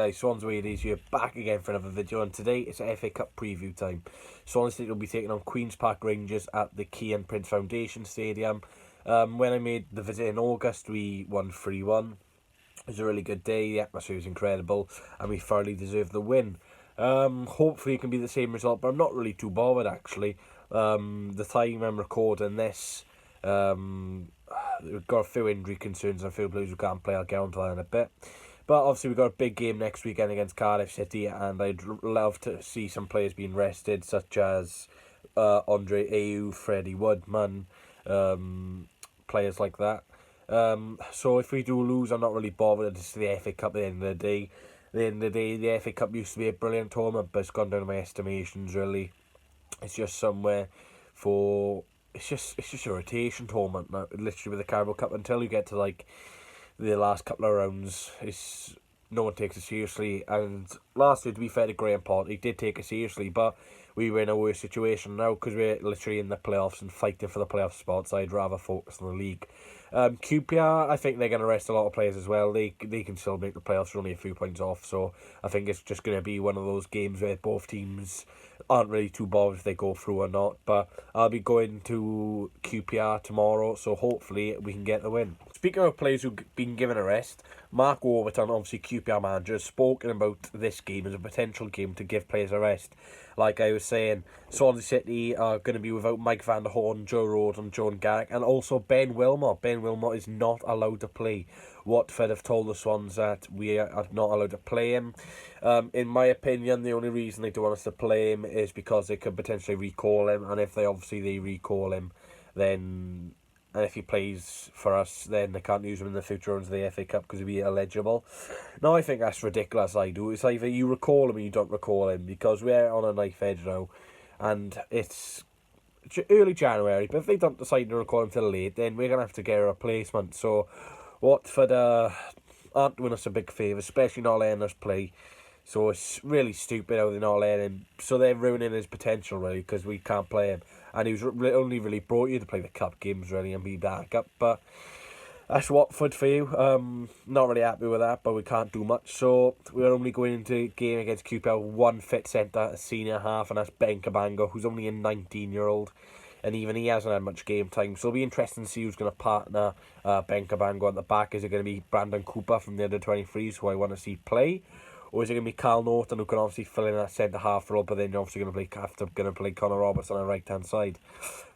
guys, SwansAwayDays here, back again for another video, and today it's FA Cup preview time. Swansea will be taking on Queen's Park Rangers at the Key and Prince Foundation Stadium. When I made the visit in August, we won 3-1. It was a really good day, the atmosphere was incredible, and we thoroughly deserved the win. Hopefully it can be the same result, but I'm not really too bothered actually. The time I'm recording this, we've got a few injury concerns and a few players who can't play. I'll get onto that in a bit. But obviously we've got a big game next weekend against Cardiff City, and I'd love to see some players being rested, such as Andre Ayew, Freddie Woodman, players like that. So if we do lose, I'm not really bothered. It's the FA Cup at the end of the day. At the end of the day, the FA Cup used to be a brilliant tournament, but it's gone down in my estimations, really. It's just somewhere for... It's just a rotation tournament now, literally, with the Carabao Cup. Until you get to, like, the last couple of rounds, no one takes it seriously. And last year, to be fair to Graham Potter, he did take it seriously, but we were in a worse situation now because we're literally in the playoffs and fighting for the playoff spots. I'd rather focus on the league. QPR, I think they're going to rest a lot of players as well. They can still make the playoffs, only a few points off. So I think it's just going to be one of those games where both teams aren't really too bothered if they go through or not. But I'll be going to QPR tomorrow, so hopefully we can get the win. Speaking of players who've been given a rest, Mark Warburton, obviously QPR manager, has spoken about this game as a potential game to give players a rest. Like I was saying, Swansea City are going to be without Mike van der Hoorn, Joe Rhodes and Joan Garrick, and also Ben Wilmot. Ben Wilmot is not allowed to play. Watford have told the Swans that we are not allowed to play him. In my opinion, the only reason they don't want us to play him is because they could potentially recall him, and if they recall him, then... And if he plays for us, then they can't use him in the future runs of the FA Cup because he'll be illegible. No, I think that's ridiculous, I do. It's either you recall him or you don't recall him, because we're on a knife edge now. And it's early January, but if they don't decide to recall him till late, then we're going to have to get a replacement. So Watford aren't doing us a big favour, especially not letting us play. So it's really stupid how they're not letting him. So they're ruining his potential, really, because we can't play him. And he was only really brought you to play the cup games, really, and be back up. But that's Watford for you. Not really happy with that, but we can't do much. So we're only going into a game against QPR, one fit centre, a senior half, and that's Ben Cabango, who's only a 19-year-old. And even he hasn't had much game time. So it'll be interesting to see who's going to partner Ben Cabango at the back. Is it going to be Brandon Cooper from the under-23s, who I want to see play? Or is it going to be Carl Norton, who can obviously fill in that centre-half role, but then you're obviously going to play Connor Roberts on the right-hand side.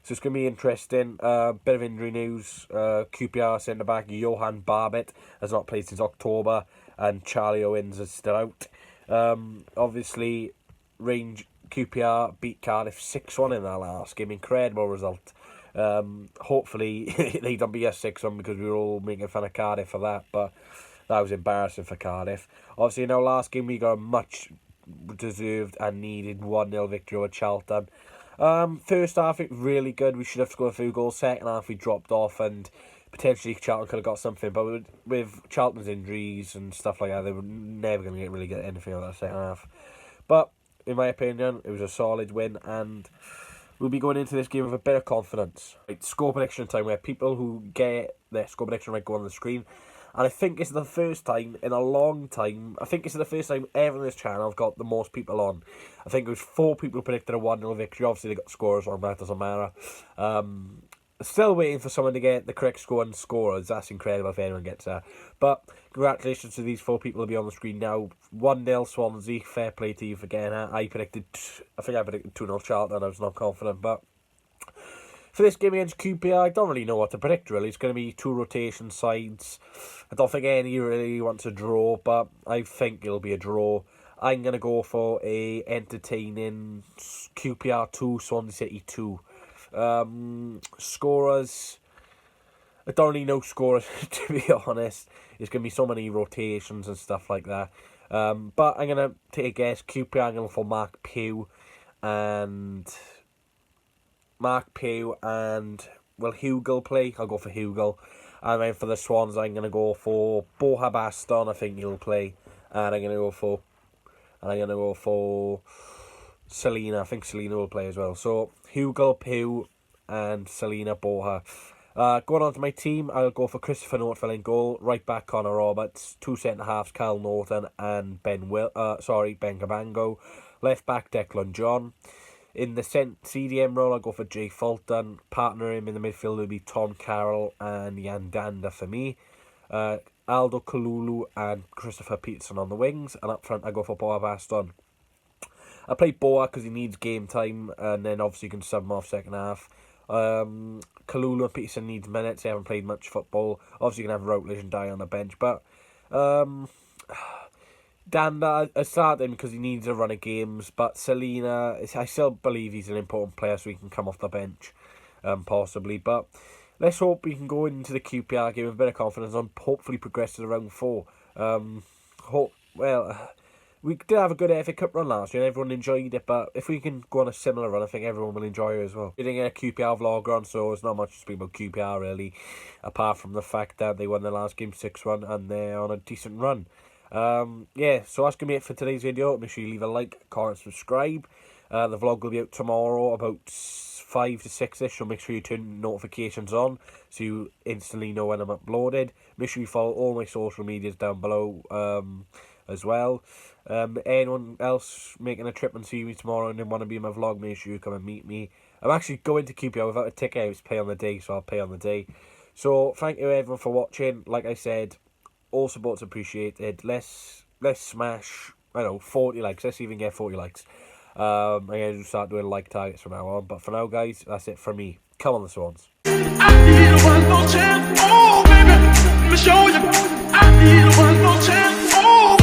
So it's going to be interesting. Bit of injury news. QPR centre-back Johan Barbet has not played since October, and Charlie Owens is still out. Obviously, QPR beat Cardiff 6-1 in that last game. Incredible result. Hopefully, they don't beat us 6-1 because we were all making fun of Cardiff for that, but... That was embarrassing for Cardiff. Obviously, in our last game, we got a much deserved and needed 1-0 victory over Charlton. First half, it was really good. We should have scored a few goals. Second half, we dropped off, and potentially Charlton could have got something. But with Charlton's injuries and stuff like that, they were never going to really get anything out of that second half. But, in my opinion, it was a solid win, and we'll be going into this game with a bit of confidence. Right, score prediction time, where people who get their score prediction might go on the screen. And I think it's the first time in a long time, I think it's the first time ever on this channel I've got the most people on. I think it was 4 people who predicted a 1-0 victory. Obviously, they got scorers wrong, but that doesn't matter. Still waiting for someone to get the correct score and scorers. That's incredible if anyone gets that. But congratulations to these 4 people who'll be on the screen now. 1-0 Swansea. Fair play to you for getting that. I predicted 2-0 Charlton. I was not confident, but... For this game against QPR, I don't really know what to predict, really. It's going to be 2 rotation sides. I don't think any really wants a draw, but I think it'll be a draw. I'm going to go for a entertaining QPR 2, Swansea City 2. Scorers, I don't really know scorers, to be honest. There's going to be so many rotations and stuff like that. But I'm going to take a guess. QPR, I'm going to go for Mark Pugh, and will Hugo play? I'll go for Hugo. And then for the Swans, I'm going to go for Boha Baston. I think he'll play. And I'm going to go for Selena. I think Selena will play as well. So Hugo, Pugh, and Selena Boha. Going on to my team, I'll go for Christopher Northville in goal. Right back, Connor Roberts. 2 centre halves, Cal Norton and Ben Cabango. Left back, Declan John. In the CDM role, I'll go for Jay Fulton. Partner him in the midfield will be Tom Carroll and Jan Danda for me. Aldo Kalulu and Christopher Peterson on the wings. And up front, I go for Boa Baston. I play Boa because he needs game time, and then obviously you can sub him off second half. Kalulu and Peterson needs minutes. They haven't played much football. Obviously you can have Routledge and Dye on the bench, but Danda, I start him because he needs a run of games, but Selena, I still believe he's an important player, so he can come off the bench, possibly. But let's hope we can go into the QPR game with a bit of confidence and hopefully progress to the round 4. We did have a good FA Cup run last year and everyone enjoyed it, but if we can go on a similar run, I think everyone will enjoy it as well. We didn't get a QPR vlog on, so it's not much to speak about QPR really, apart from the fact that they won their last game 6-1 and they're on a decent run. Yeah, so that's going to be it for today's video. Make sure you leave a like, comment, subscribe. The vlog will be out tomorrow about 5 to 6ish, so make sure you turn notifications on so you instantly know when I'm uploaded. Make sure you follow all my social medias down below as well. Anyone else making a trip and see me tomorrow and then want to be in my vlog, make sure you come and meet me. I'm actually going to QPR without a ticket. I was pay on the day, so I'll pay on the day. So thank you everyone for watching. Like I said, all support's appreciated. Let's smash, 40 likes. Let's even get 40 likes. I'm going to start doing like targets from now on. But for now, guys, that's it from me. Come on, the Swans. I need a one more chance. Oh, baby, let me show you. I need a one more chance. Oh.